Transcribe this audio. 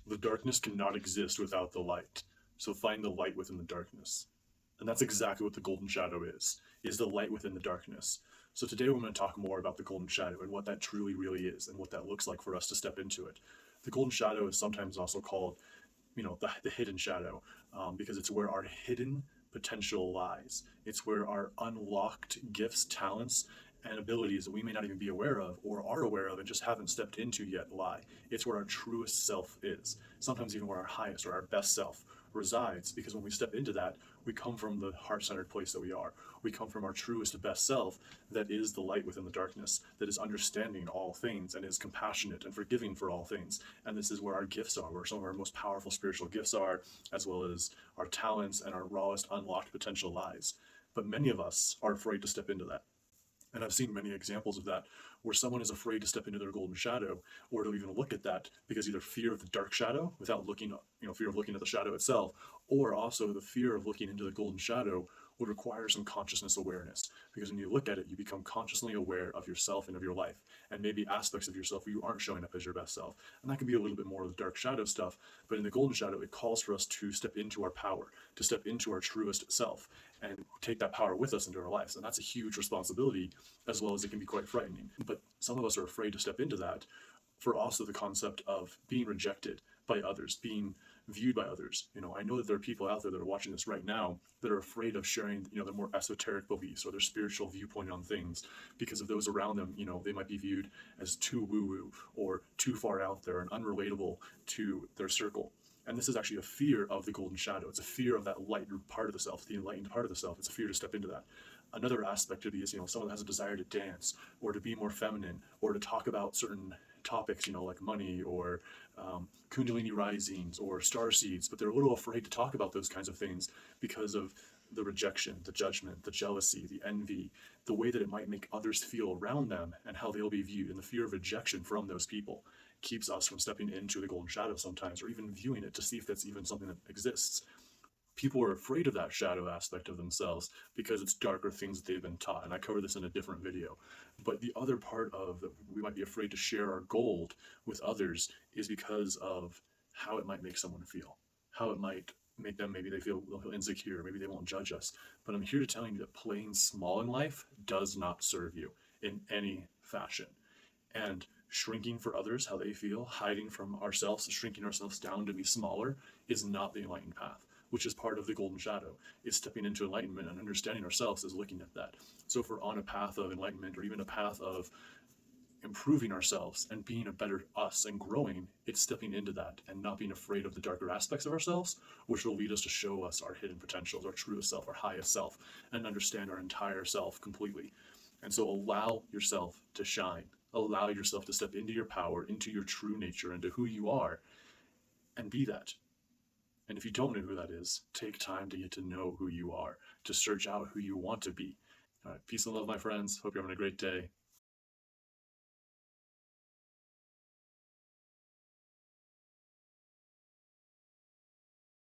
The darkness cannot exist without the light. So find the light within the darkness. And that's exactly what the golden shadow is the light within the darkness. So today we're going to talk more about the golden shadow and what that truly really is and what that looks like for us to step into it. The golden shadow is sometimes also called, the hidden shadow, because it's where our hidden potential lies. It's where our unlocked gifts, talents, and abilities that we may not even be aware of or are aware of and just haven't stepped into yet lie. It's where our truest self is, sometimes even where our highest or our best self resides, because when we step into that, we come from the heart-centered place that we are. We come from our truest best self that is the light within the darkness, that is understanding all things and is compassionate and forgiving for all things. And this is where our gifts are, where some of our most powerful spiritual gifts are, as well as our talents and our rawest unlocked potential lies. But many of us are afraid to step into that. And I've seen many examples of that where someone is afraid to step into their golden shadow or to even look at that because either fear of the dark shadow without looking, fear of looking at the shadow itself, or also the fear of looking into the golden shadow would require some consciousness awareness. Because when you look at it, you become consciously aware of yourself and of your life, and maybe aspects of yourself where you aren't showing up as your best self. And that can be a little bit more of the dark shadow stuff, but in the golden shadow, it calls for us to step into our power, to step into our truest self, and take that power with us into our lives. And that's a huge responsibility, as well as it can be quite frightening. But some of us are afraid to step into that for also the concept of being rejected by others, being viewed by others. I know that there are people out there that are watching this right now that are afraid of sharing, their more esoteric beliefs or their spiritual viewpoint on things because of those around them. They might be viewed as too woo-woo or too far out there and unrelatable to their circle. And this is actually a fear of the golden shadow. It's a fear of that light part of the self, the enlightened part of the self. It's a fear to step into that. Another aspect of it is, someone that has a desire to dance or to be more feminine or to talk about certain topics, like money or kundalini risings or star seeds, but they're a little afraid to talk about those kinds of things because of the rejection, the judgment, the jealousy, the envy, the way that it might make others feel around them and how they'll be viewed, and the fear of rejection from those people keeps us from stepping into the golden shadow sometimes, or even viewing it to see if that's even something that exists. People are afraid of that shadow aspect of themselves because it's darker things that they've been taught. And I cover this in a different video. But the other part of that we might be afraid to share our gold with others is because of how it might make someone feel, how it might make them, maybe they'll feel insecure, maybe they won't judge us. But I'm here to tell you that playing small in life does not serve you in any fashion. And shrinking for others, how they feel, hiding from ourselves, shrinking ourselves down to be smaller is not the enlightened path, which is part of the golden shadow, is stepping into enlightenment and understanding ourselves as looking at that. So if we're on a path of enlightenment or even a path of improving ourselves and being a better us and growing, it's stepping into that and not being afraid of the darker aspects of ourselves, which will lead us to show us our hidden potentials, our truest self, our highest self, and understand our entire self completely. And so allow yourself to shine. Allow yourself to step into your power, into your true nature, into who you are, and be that. And if you don't know who that is, take time to get to know who you are, to search out who you want to be. All right, peace and love, my friends. Hope you're having a great day.